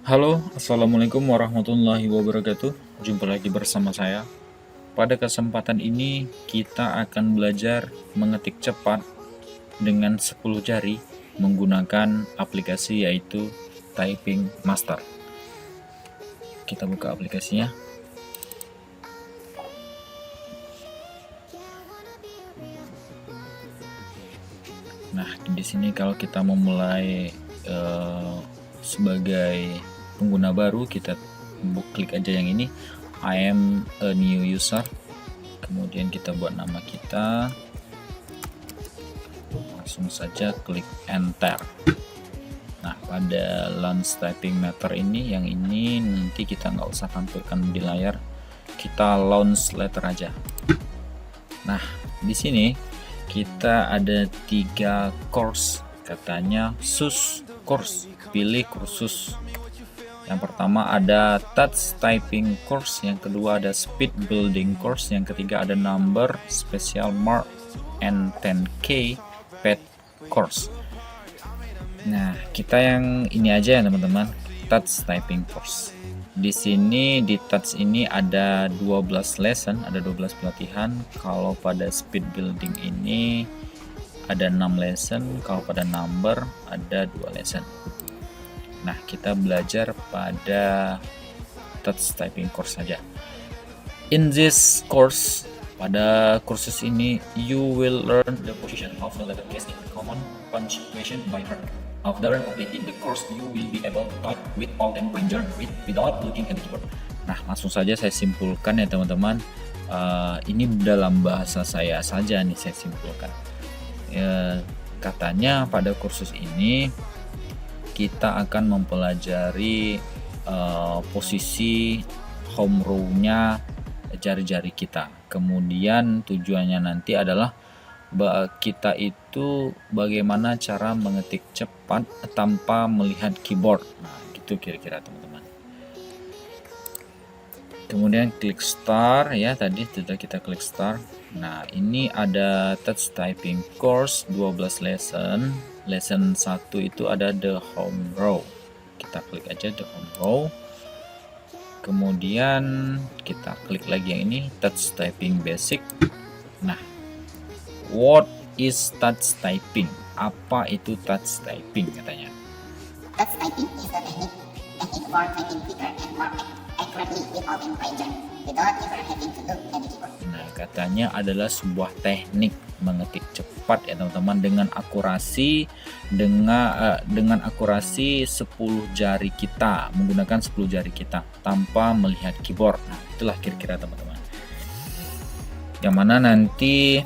Halo, Assalamualaikum warahmatullahi wabarakatuh. Jumpa lagi bersama saya. Pada kesempatan ini, kita akan belajar mengetik cepat dengan 10 jari menggunakan aplikasi yaitu Typing Master. Kita buka aplikasinya. Nah, di sini kalau kita memulai sebagai pengguna baru, kita klik aja yang ini, I am a new user. Kemudian kita buat nama kita, langsung saja klik enter. Nah, pada launch typing matter ini, yang ini nanti kita nggak usah tampilkan di layar, kita launch letter aja. Nah, di sini kita ada 3 course, katanya sus course, pilih kursus. Yang pertama ada touch typing course, yang kedua ada speed building course, yang ketiga ada number special mark and 10K pet course. Nah, kita yang ini aja ya teman-teman, touch typing course. Di sini di touch ini ada 12 lesson, ada 12 pelatihan. Kalau pada speed building ini ada 6 lesson, kalau pada number ada 2 lesson. Nah, kita belajar pada touch typing course saja. In this course, pada kursus ini, you will learn the position of the letter case in common punctuation by heart. After completing the course, you will be able to type with all 10 finger without looking at the keyboard. Nah, langsung saja saya simpulkan ya teman-teman. Ini dalam bahasa saya saja nih saya simpulkan. Katanya pada kursus ini kita akan mempelajari posisi home row-nya jari-jari kita. Kemudian tujuannya nanti adalah kita itu bagaimana cara mengetik cepat tanpa melihat keyboard. Nah, gitu kira-kira teman-teman. Kemudian klik start ya, tadi sudah kita klik start. Nah, ini ada touch typing course 12 lesson. Lesson 1 itu ada the home row. Kita klik aja the home row. Kemudian kita klik lagi yang ini, touch typing basic. Nah, what is touch typing? Apa itu touch typing katanya? Touch typing is the technique for typing quicker and more accurately without finger, without ever having to look at the keyboard. Nah, katanya adalah sebuah teknik mengetik cepat ya teman-teman, dengan akurasi dengan akurasi 10 jari kita, menggunakan 10 jari kita tanpa melihat keyboard. Nah, itulah kira-kira teman-teman. Yang mana nanti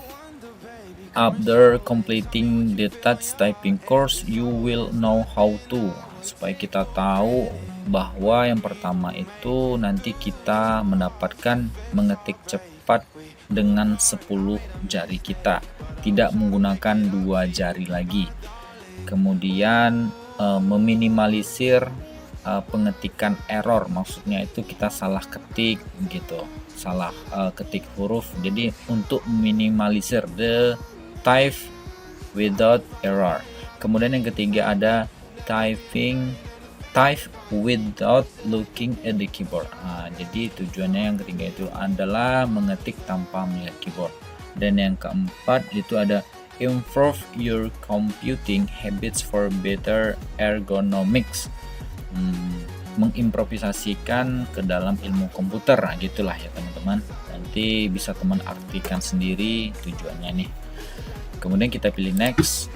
after completing the touch typing course, you will know how to, supaya kita tahu bahwa yang pertama itu nanti kita mendapatkan mengetik cepat dengan 10 jari kita, tidak menggunakan 2 jari lagi. Kemudian meminimalisir pengetikan error, maksudnya itu kita salah ketik gitu, salah ketik huruf. Jadi untuk meminimalisir the type without error. Kemudian yang ketiga ada type without looking at the keyboard. Nah, jadi tujuannya yang ketiga itu adalah mengetik tanpa melihat keyboard. Dan yang keempat itu ada improve your computing habits for better ergonomics. Mengimprovisasikan ke dalam ilmu komputer. Nah, gitulah ya teman-teman. Nanti bisa teman artikan sendiri tujuannya nih. Kemudian kita pilih next.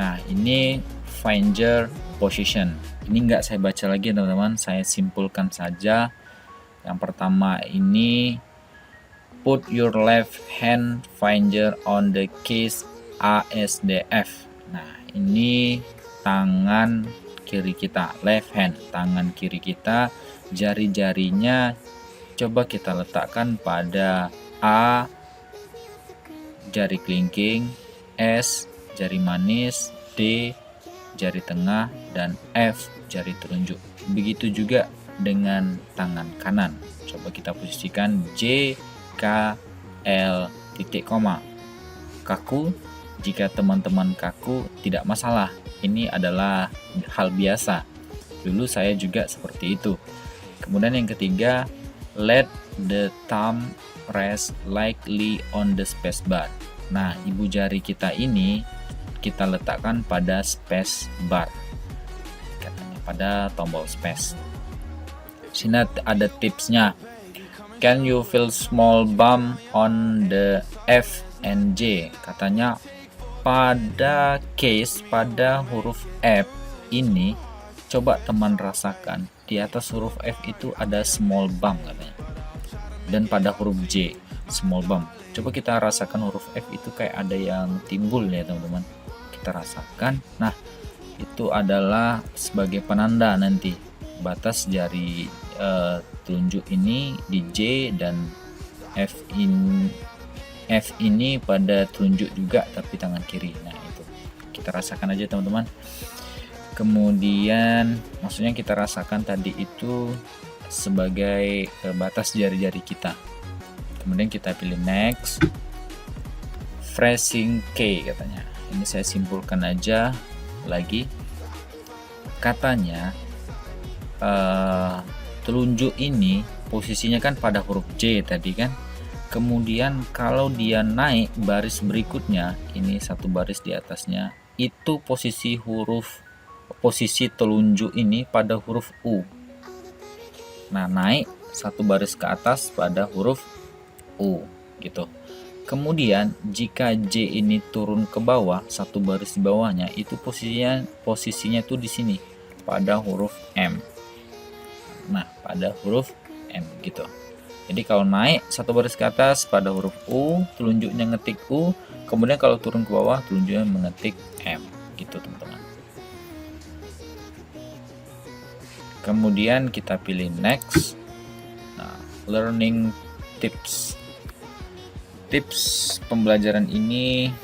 Nah, ini finger position. Ini nggak saya baca lagi teman-teman, saya simpulkan saja. Yang pertama ini put your left hand finger on the keys ASDF. Nah, ini tangan kiri kita, left hand, tangan kiri kita, jari-jarinya coba kita letakkan pada A jari kelingking, S jari manis, D jari tengah, dan F jari telunjuk. Begitu juga dengan tangan kanan. Coba kita posisikan J, K, L, titik koma. Kaku, jika teman-teman kaku tidak masalah. Ini adalah hal biasa. Dulu saya juga seperti itu. Kemudian yang ketiga, let the thumb rest lightly on the space bar. Nah, ibu jari kita ini kita letakkan pada space bar, katanya pada tombol space. Sini ada tipsnya. Can you feel small bump on the F and J? Katanya pada huruf F ini, coba teman rasakan di atas huruf F itu ada small bump katanya. Dan pada huruf J small bump. Coba kita rasakan huruf F itu kayak ada yang timbul ya teman-teman. Kita rasakan. Nah, itu adalah sebagai penanda nanti batas jari telunjuk ini di J dan F ini pada telunjuk juga tapi tangan kiri. Nah, itu kita rasakan aja teman-teman. Kemudian maksudnya kita rasakan tadi itu sebagai batas jari-jari kita. Kemudian kita pilih next, phrasing K katanya. Ini saya simpulkan aja lagi. Katanya telunjuk ini posisinya kan pada huruf J tadi kan. Kemudian kalau dia naik baris berikutnya, ini satu baris di atasnya, itu posisi telunjuk ini pada huruf U. Nah, naik satu baris ke atas pada huruf U gitu. Kemudian jika J ini turun ke bawah, satu baris di bawahnya, itu posisinya tuh di sini pada huruf M. Nah, pada huruf M gitu. Jadi kalau naik satu baris ke atas pada huruf U, telunjuknya ngetik U, kemudian kalau turun ke bawah telunjuknya mengetik M gitu teman-teman. Kemudian kita pilih next. Nah, learning tips. Tips pembelajaran ini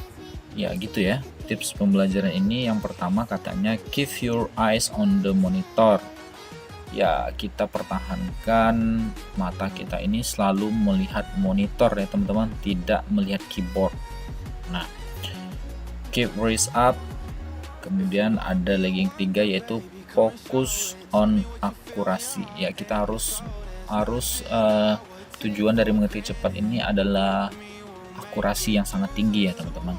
ya gitu ya. Tips pembelajaran ini yang pertama katanya keep your eyes on the monitor. Ya, kita pertahankan mata kita ini selalu melihat monitor ya teman-teman, tidak melihat keyboard. Nah, keep wrist up. Kemudian ada lagi yang ketiga yaitu fokus on akurasi. Ya, kita harus tujuan dari mengetik cepat ini adalah akurasi yang sangat tinggi ya teman-teman.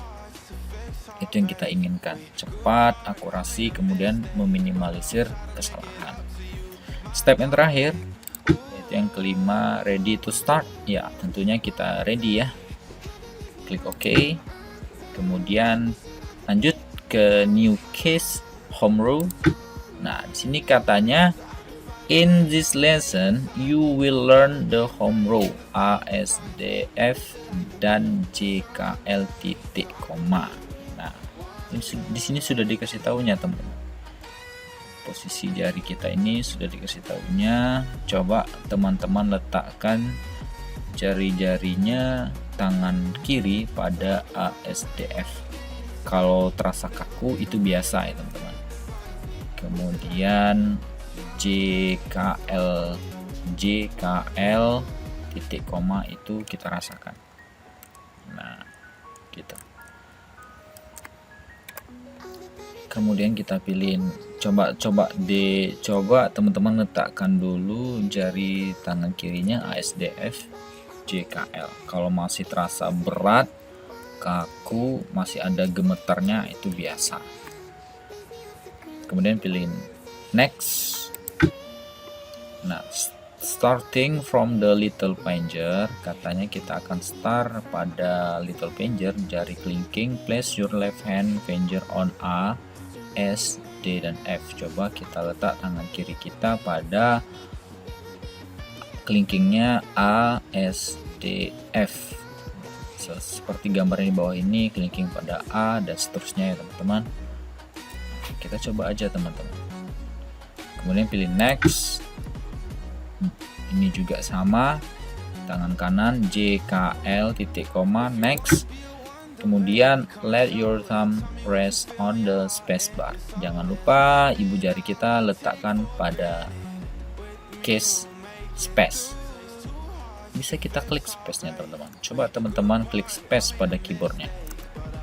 Itu yang kita inginkan, cepat, akurasi, kemudian meminimalisir kesalahan. Step yang terakhir yaitu yang kelima, ready to start. Ya, tentunya kita ready ya. Klik OK. Kemudian lanjut ke new case home row. Nah, di sini katanya in this lesson you will learn the home row A, S, D, F dan J, K, L titik koma. Nah, di sini sudah dikasih tahunya teman-teman. Posisi jari kita ini sudah dikasih tahunya. Coba teman-teman letakkan jari-jarinya tangan kiri pada A, S, D, F. Kalau terasa kaku itu biasa ya teman-teman. Kemudian JKL titik koma itu kita rasakan. Nah, gitu. Kemudian kita pilih coba teman-teman letakkan dulu jari tangan kirinya ASDF JKL. Kalau masih terasa berat, kaku, masih ada gemetarnya itu biasa. Kemudian pilih next. Nah, starting from the little finger, katanya kita akan start pada little finger, jari kelingking. Place your left hand finger on A, S, D, dan F. Coba kita letak tangan kiri kita pada kelingkingnya A, S, D, F. Seperti gambar di bawah ini, kelingking pada A dan seterusnya ya teman-teman. Kita coba aja teman-teman. Kemudian pilih next. Ini juga sama, tangan kanan JKL titik koma, next. Kemudian let your thumb rest on the space bar. Jangan lupa ibu jari kita letakkan pada case space. Bisa kita klik space-nya teman-teman. Coba teman-teman klik space pada keyboardnya.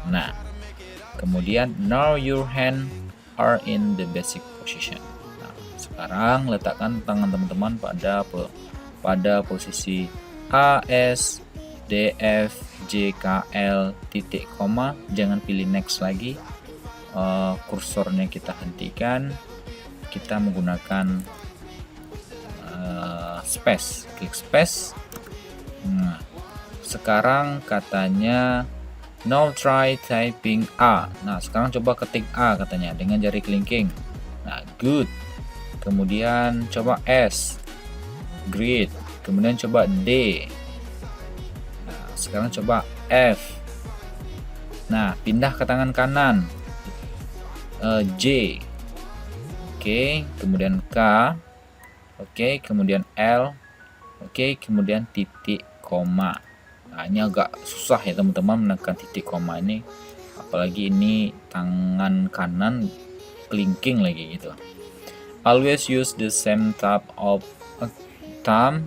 Nah, kemudian now your hand are in the basic position. Nah, Sekarang letakkan tangan teman-teman pada posisi A, S, D, F, J, K, L, titik, koma. Jangan pilih next lagi. Kursornya kita hentikan. Kita menggunakan space, klik space. Nah, sekarang katanya now try typing A. Nah, sekarang coba ketik A katanya dengan jari kelingking. Nah, good. Kemudian coba S. Great. Kemudian coba D. Nah, sekarang coba F. Nah, pindah ke tangan kanan. J. Oke, kemudian K. Oke, kemudian L. Oke, kemudian titik, koma. Nah, ini agak susah ya teman-teman menekan titik koma ini, apalagi ini tangan kanan kelingking lagi gitu. Always use the same type of thumb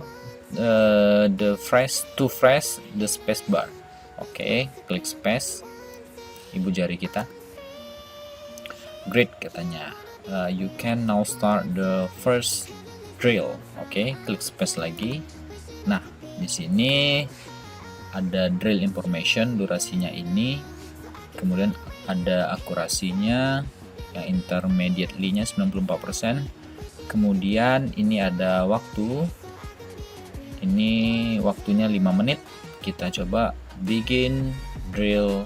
the phrase to press the space bar. Oke, klik space, ibu jari kita. Great katanya. You can now start the first drill. Oke, klik space lagi. Nah, di sini ada drill information, durasinya ini, kemudian ada akurasinya, yang intermediately-nya 94%. Kemudian ini ada waktu. Ini waktunya 5 menit. Kita coba begin drill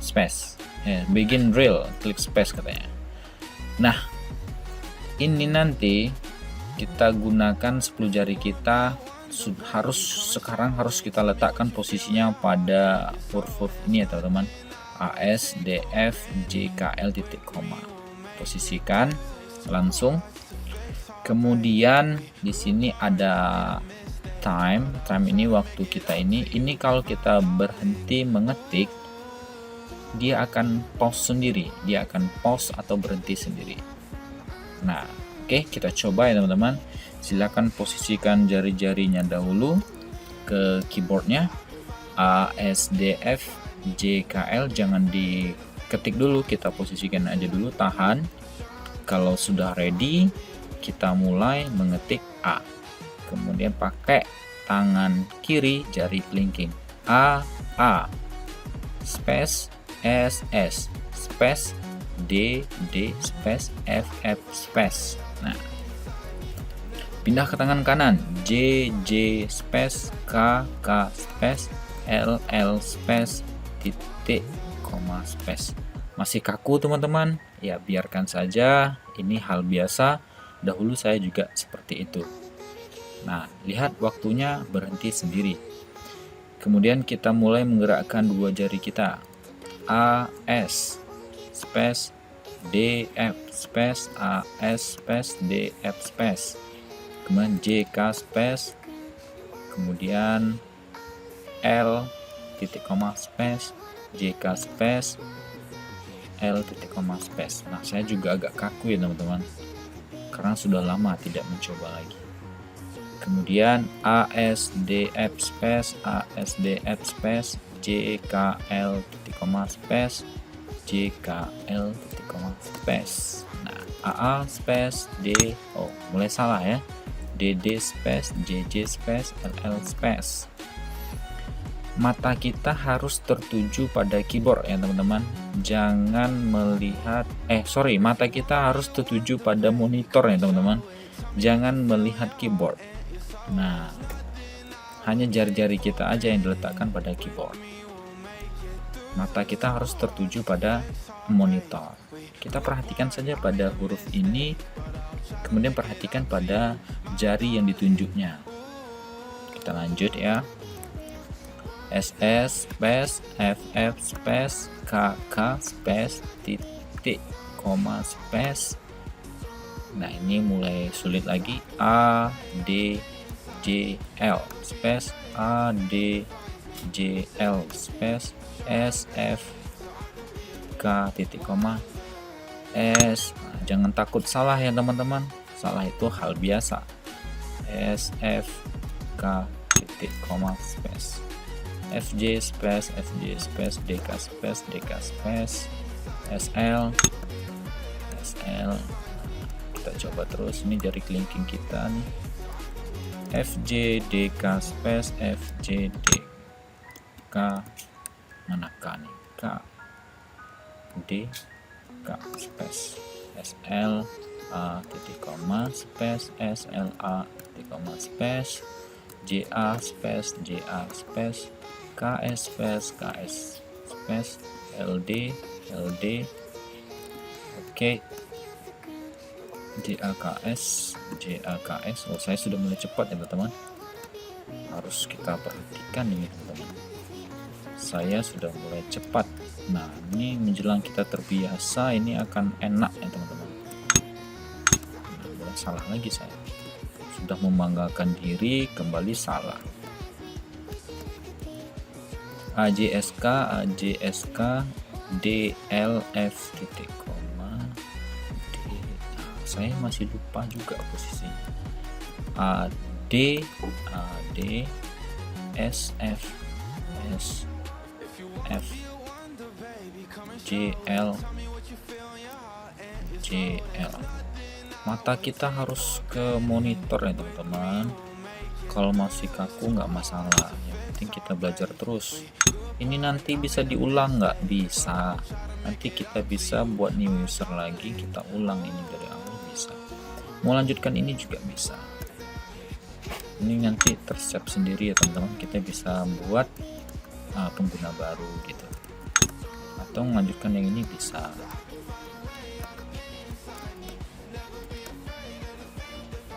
space. Begin drill, klik space katanya. Nah, ini nanti kita gunakan 10 jari kita, sekarang harus kita letakkan posisinya pada huruf ini ya teman-teman. A, S, D, F, J, K, L, titik, koma. Posisikan langsung. Kemudian di sini ada time ini waktu kita ini kalau kita berhenti mengetik, dia akan pause sendiri, dia akan pause atau berhenti sendiri. Nah, oke, kita coba ya teman-teman. Silakan posisikan jari-jarinya dahulu ke keyboardnya. A, S, D, F, J, K, L, jangan diketik dulu, kita posisikan aja dulu, tahan. Kalau sudah ready, kita mulai mengetik A. Kemudian pakai tangan kiri jari kelingking. A, space, S, space, D, space, F, space. Nah, pindah ke tangan kanan. J, space, K, space, L, space, titik, koma, space. Masih kaku teman-teman? Ya, biarkan saja. Ini hal biasa. Dahulu saya juga seperti itu. Nah, lihat waktunya berhenti sendiri. Kemudian kita mulai menggerakkan dua jari kita. A, S, space, D, F, space, A, S, space, D, F, space. Kemudian J, K, space. Kemudian L, titik, koma, space, J, K, space, L, titik, koma, space. Nah, saya juga agak kaku ya teman-teman, karena sudah lama tidak mencoba lagi. Kemudian A, S, D, F, space, A, S, D, F, space, J, K, L, titik, koma, space, J, K, L, titik, koma, space. Nah, AA, space, D, oh mulai salah ya, DD, space, JJ, space, LL, space. Mata kita harus tertuju pada keyboard ya teman-teman. Jangan melihat, mata kita harus tertuju pada monitor ya teman-teman. Jangan melihat keyboard. Nah, hanya jari-jari kita aja yang diletakkan pada keyboard. Mata kita harus tertuju pada monitor. Kita perhatikan saja pada huruf ini, kemudian perhatikan pada jari yang ditunjuknya. Kita lanjut ya. SS space, FF space, KK space, titik, koma, space. Nah, ini mulai sulit lagi. A, D, J, L space, A, D, J, L space, S, F, K, titik, koma, S. Nah, jangan takut salah ya teman-teman, salah itu hal biasa. S, F, K, titik, koma, space, FJ space, FJ space, DK space, DK space, SL, SL, kita coba terus. Ini jari kelingking kita nih, FJDK space FJDK, mana K nih, K D K space SL A titik koma space SLA titik koma space JA space JA space KS space KS space LD LD. Oke, JAKS JAKS. Oh, saya sudah mulai cepat ya teman-teman, harus kita perhatikan ini teman-teman, saya sudah mulai cepat. Nah, ini menjelang kita terbiasa ini akan enak ya teman-teman. Nah, salah lagi, saya sudah membanggakan diri kembali salah. AJSK DLF titik koma D. Nah, saya masih lupa juga posisinya. AD SF F JL. Mata kita harus ke monitor ya teman-teman. Kalau masih kaku nggak masalah, yang penting kita belajar terus. Ini nanti bisa diulang nggak? Bisa. Nanti kita bisa buat new user lagi, kita ulang ini dari awal, bisa. Mau lanjutkan ini juga bisa. Ini nanti tersiap sendiri ya teman-teman, kita bisa buat pengguna baru gitu, atau melanjutkan yang ini bisa.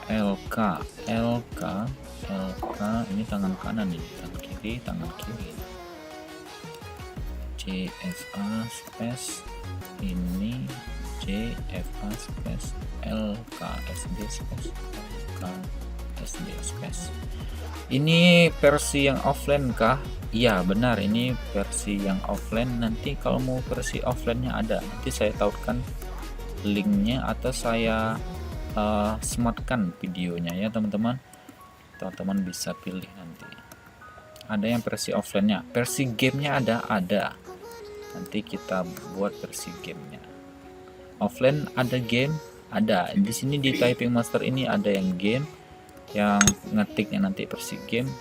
LK ini tangan kanan, ini tangan kiri. JFA space ini JFA space LKSD space LKSD space. Ini versi yang offline kah? Iya benar, ini versi yang offline. Nanti kalau mau versi offline-nya ada, nanti saya tautkan linknya atau saya smartkan videonya ya teman-teman. Teman-teman bisa pilih nanti. Ada yang versi offline-nya, versi gamenya ada. Nanti kita buat versi gamenya. Offline ada game, ada. Di sini di Typing Master ini ada yang game, yang ngetiknya nanti versi game.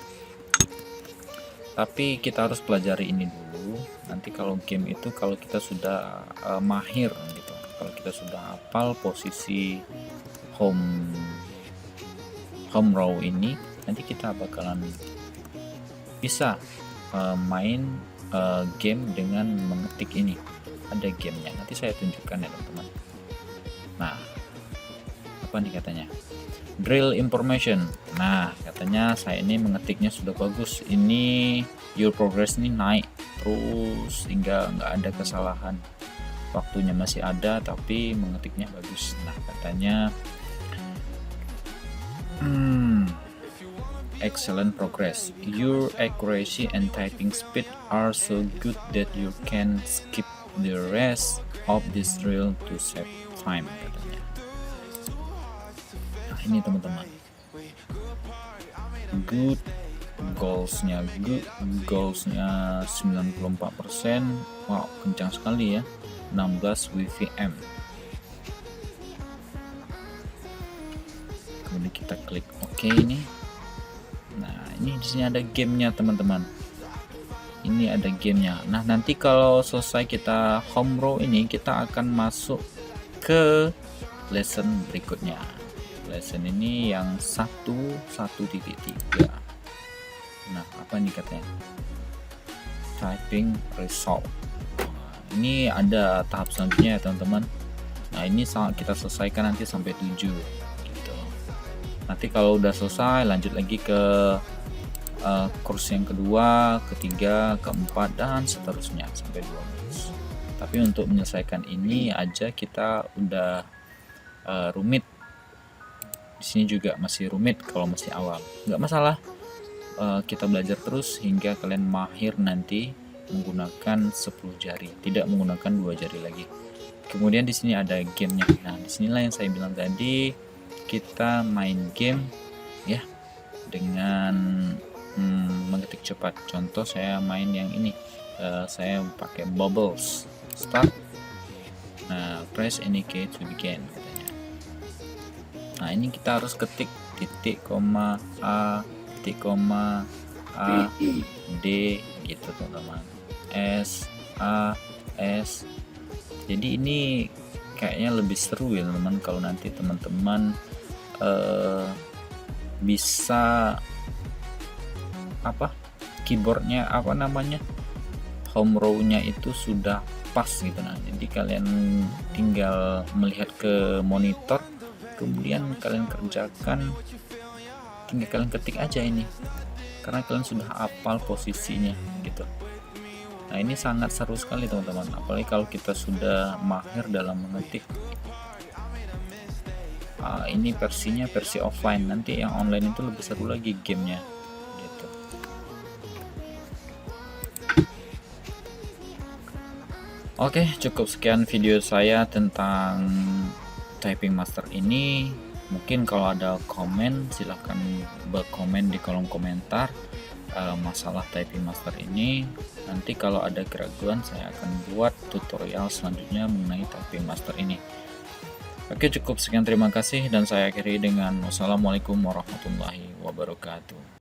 Tapi kita harus pelajari ini dulu. Nanti kalau game itu kalau kita sudah mahir gitu, kalau kita sudah hafal posisi home row ini, nanti kita bakalan bisa main game dengan mengetik ini. Ada gamenya, nanti saya tunjukkan ya teman-teman. Nah, apa nih katanya? Drill information. Nah, katanya saya ini mengetiknya sudah bagus. Ini your progress ini naik terus hingga nggak ada kesalahan. Waktunya masih ada tapi mengetiknya bagus. Nah, katanya excellent progress. Your accuracy and typing speed are so good that you can skip the rest of this drill to save time, katanya. Nah, ini teman-teman. Good goalsnya 94%. Wow, kencang sekali ya. 16 WVM. Kemudian kita klik OK ini. Nah, ini di sini ada gamenya teman-teman. Ini ada gamenya. Nah, nanti kalau selesai kita home row ini, kita akan masuk ke lesson berikutnya. Lesson ini yang 1.1.3. Nah, apa nih katanya? Typing result. Nah, ini ada tahap selanjutnya ya teman-teman. Nah, ini kita selesaikan nanti sampai 7 gitu. Nanti kalau udah selesai, lanjut lagi ke kurs yang kedua, ketiga, keempat, dan seterusnya sampai 12. Tapi untuk menyelesaikan ini aja kita udah rumit. Di sini juga masih rumit kalau masih awal. Nggak masalah. Kita belajar terus hingga kalian mahir nanti menggunakan 10 jari, tidak menggunakan 2 jari lagi. Kemudian di sini ada gamenya. Nah, disinilah yang saya bilang tadi, kita main game ya dengan mengetik cepat. Contoh saya main yang ini, saya pakai bubbles start. Nah, press any key to begin katanya. Nah, ini kita harus ketik titik koma A titik koma A D gitu teman-teman, S A S. Jadi ini kayaknya lebih seru ya teman-teman kalau nanti teman-teman bisa keyboardnya home row-nya itu sudah pas gitu. Nah, jadi kalian tinggal melihat ke monitor, kemudian kalian kerjakan, tinggal kalian ketik aja ini karena kalian sudah hafal posisinya gitu. Nah, ini sangat seru sekali teman-teman, apalagi kalau kita sudah mahir dalam mengetik. Ini versinya versi offline, nanti yang online itu lebih seru lagi gamenya gitu. Oke, cukup sekian video saya tentang typing master ini. Mungkin kalau ada komen silahkan berkomen di kolom komentar masalah typing master ini. Nanti kalau ada keraguan saya akan buat tutorial selanjutnya mengenai typing master ini. Oke, cukup sekian, terima kasih, dan saya akhiri dengan wassalamualaikum warahmatullahi wabarakatuh.